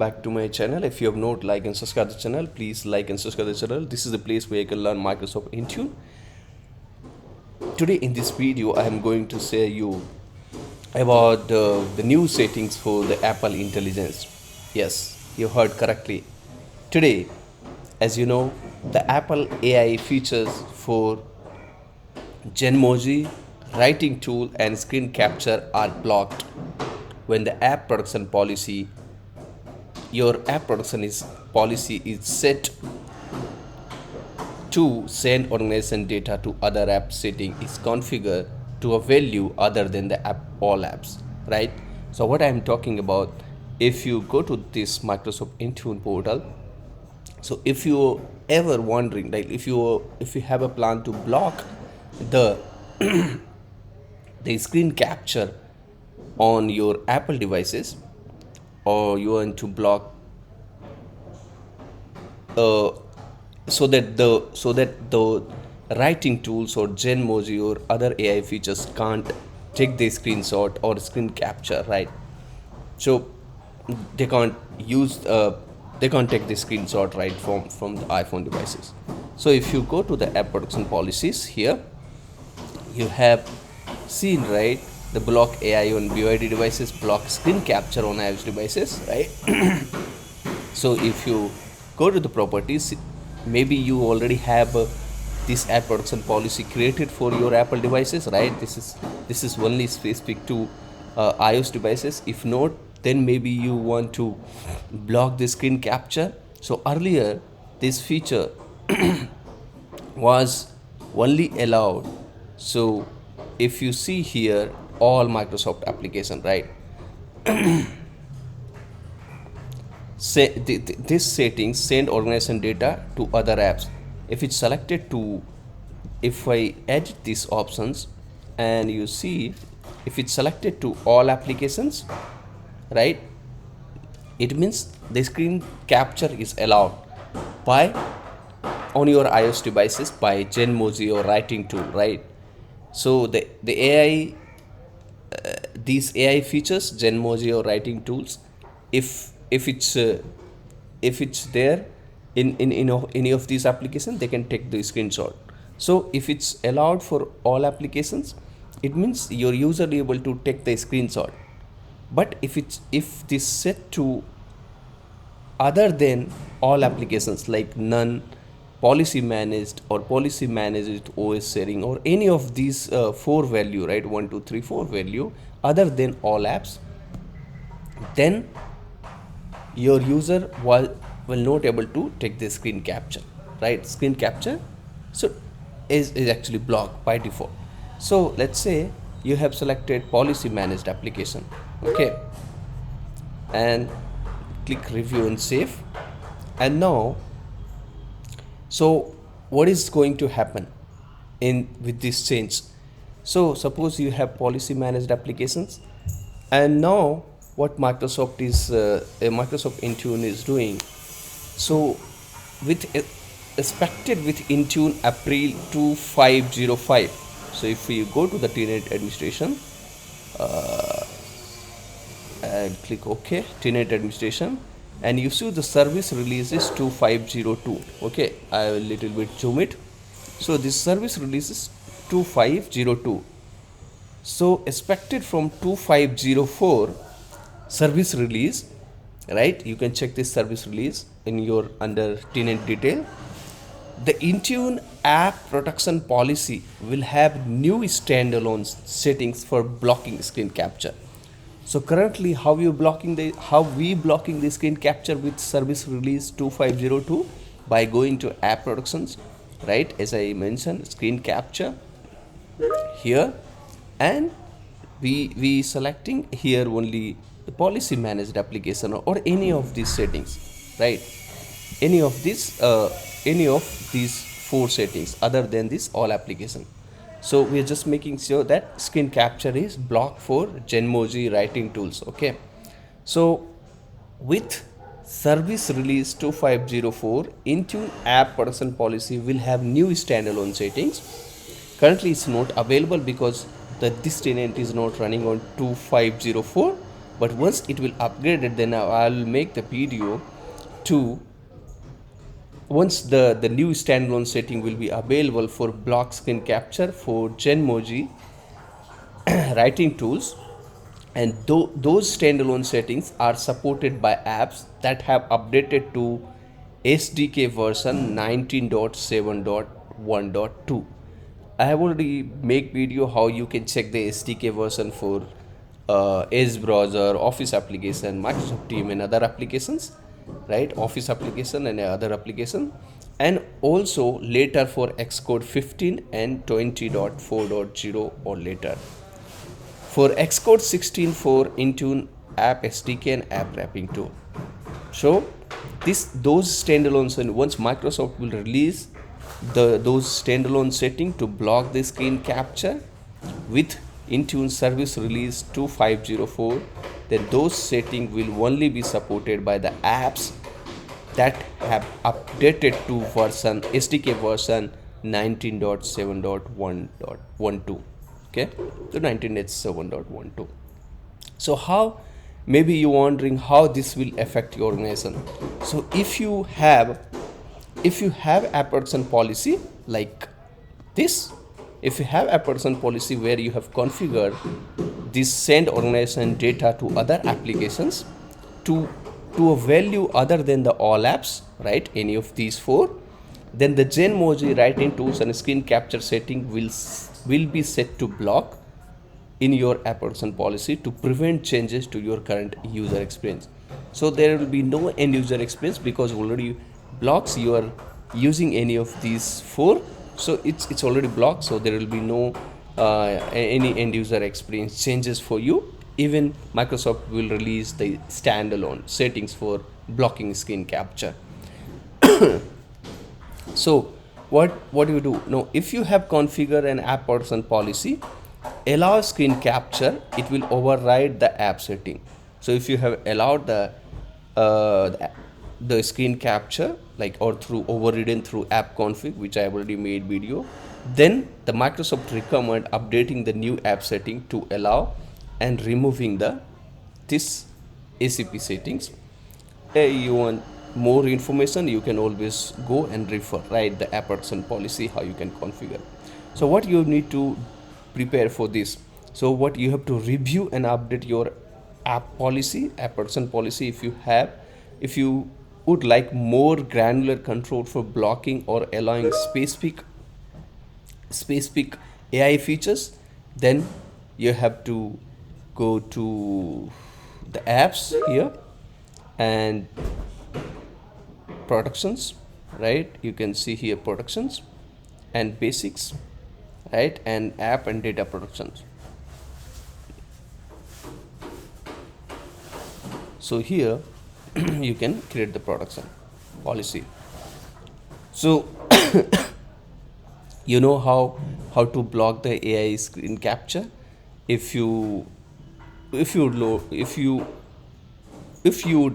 Back to my channel. If you have not like and subscribe the channel, please like and subscribe the channel. This is the place where you can learn Microsoft Intune. Today in this video I am going to share you about the new settings for the Apple Intelligence. Yes, you heard correctly. Today, as you know, the Apple AI features for Genmoji, writing tool and screen capture are blocked when the app production policy your app production is policy is set to send organization data to other app setting is configured to a value other than the app all apps, right? So what I'm talking about, if you go to this Microsoft Intune portal, so if you ever wondering, like if you have a plan to block the the screen capture on your Apple devices, or you want to block uh, so that the writing tools or Genmoji or other AI features can't take the screenshot or screen capture, right? So they can't use they can't take the screenshot right from the iPhone devices. So if you go to the app production policies here, you have seen, right, the block AI on BYD devices, block screen capture on iOS devices, right? So if you go to the properties, maybe you already have this app production policy created for your Apple devices, right? This is only specific to iOS devices. If not, then maybe you want to block the screen capture. So earlier this feature was only allowed. So if you see here, all Microsoft application, right, say this setting send organization data to other apps. If it's selected to, if I edit these options and you see, if it's selected to all applications, right, it means the screen capture is allowed by on your iOS devices by Genmoji or writing tool, right? So the AI, these AI features, Genmoji or writing tools, if it's there in any of these applications, they can take the screenshot. So if it's allowed for all applications, it means your user is able to take the screenshot. But if this set to other than all applications, like none, policy managed or policy managed OS sharing, or any of these four value, right, 1 2 3 4 value other than all apps, then your user will not able to take the screen capture, right? Screen capture so is actually blocked by default. So let's say you have selected policy managed application, okay, and click review and save. And now, so what is going to happen in with this change? So suppose you have policy managed applications, and now what Microsoft Intune is doing, so with expected with Intune April 2505. So if you go to the TNet administration and click OK, TNet administration, and you see the service release is 2502. Okay, I will little bit zoom it. So this service release is 2502. So expected from 2504 service release, right? You can check this service release in your under tenant detail. The Intune app protection policy will have new standalone settings for blocking screen capture. So currently, how we blocking the screen capture with service release 2502? By going to app productions, right? As I mentioned, screen capture here, and we selecting here only the policy managed application, or any of these settings, right? Any of these four settings other than this all application. So we are just making sure that screen capture is blocked for Genmoji writing tools, okay? So with service release 2504, Intune app production policy will have new standalone settings. Currently it's not available because this tenant is not running on 2504, But once it will upgrade it, then I'll make the video to once the new standalone setting will be available for block screen capture for Genmoji writing tools, and those standalone settings are supported by apps that have updated to SDK version 19.7.1.2. I have already make video how you can check the SDK version for Edge browser, Office application, Microsoft Team, and other applications, right? Office application and other application, and also later for Xcode 15 and 20.4.0 or later. For Xcode 16 for Intune app SDK and app wrapping tool. So those standalones, and once Microsoft will release those standalone setting to block the screen capture with Intune service release 2504, then those setting will only be supported by the apps that have updated to version SDK version 19.7.1.12. Okay, so 19.7.12. So how, maybe you're wondering how this will affect your organization. So if you have a person policy like this, if you have a person policy where you have configured this send organization data to other applications to a value other than the all apps, right, any of these four, then the Genmoji writing tools and screen capture setting will be set to block in your app person policy to prevent changes to your current user experience. So there will be no end user experience because already blocks you are using any of these four, so it's already blocked, so there will be no any end user experience changes for you. Even Microsoft will release the standalone settings for blocking screen capture. So what do you do now? If you have configured an app person policy allow screen capture, it will override the app setting. So if you have allowed the screen capture, like, or through overridden through app config, which I have already made video, then the Microsoft recommend updating the new app setting to allow and removing this ACP settings. You want more information, you can always go and refer, right, the app person policy, how you can configure. So what you need to prepare for this, so what you have to review and update your app policy, app person policy. If you would like more granular control for blocking or allowing specific AI features, then you have to go to the apps here and productions, right? You can see here productions and basics, right, and app and data productions. So here you can create the production policy. So you know how to block the AI screen capture. If you would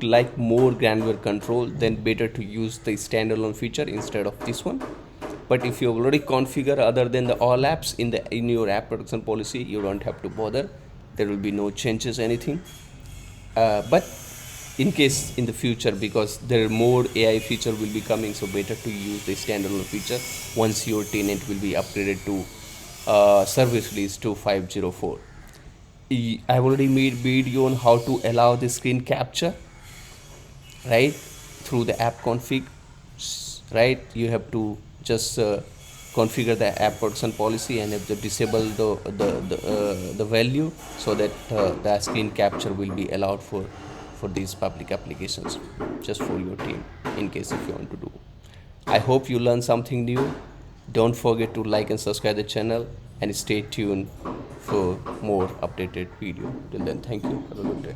like more granular control, then better to use the standalone feature instead of this one. But if you already configure other than the all apps in your app production policy, you don't have to bother. There will be no changes, anything. But in case in the future, because there are more AI feature will be coming, so better to use the standalone feature once your tenant will be upgraded to service release 2504. I've already made video on how to allow the screen capture, right, through the app config, right. You have to just configure the app person policy and have to disable the value, so that the screen capture will be allowed for these public applications, just for your team, in case if you want to do. I hope you learned something new. Don't forget to like and subscribe the channel, and stay tuned for more updated video. Till then, thank you. Have a good day.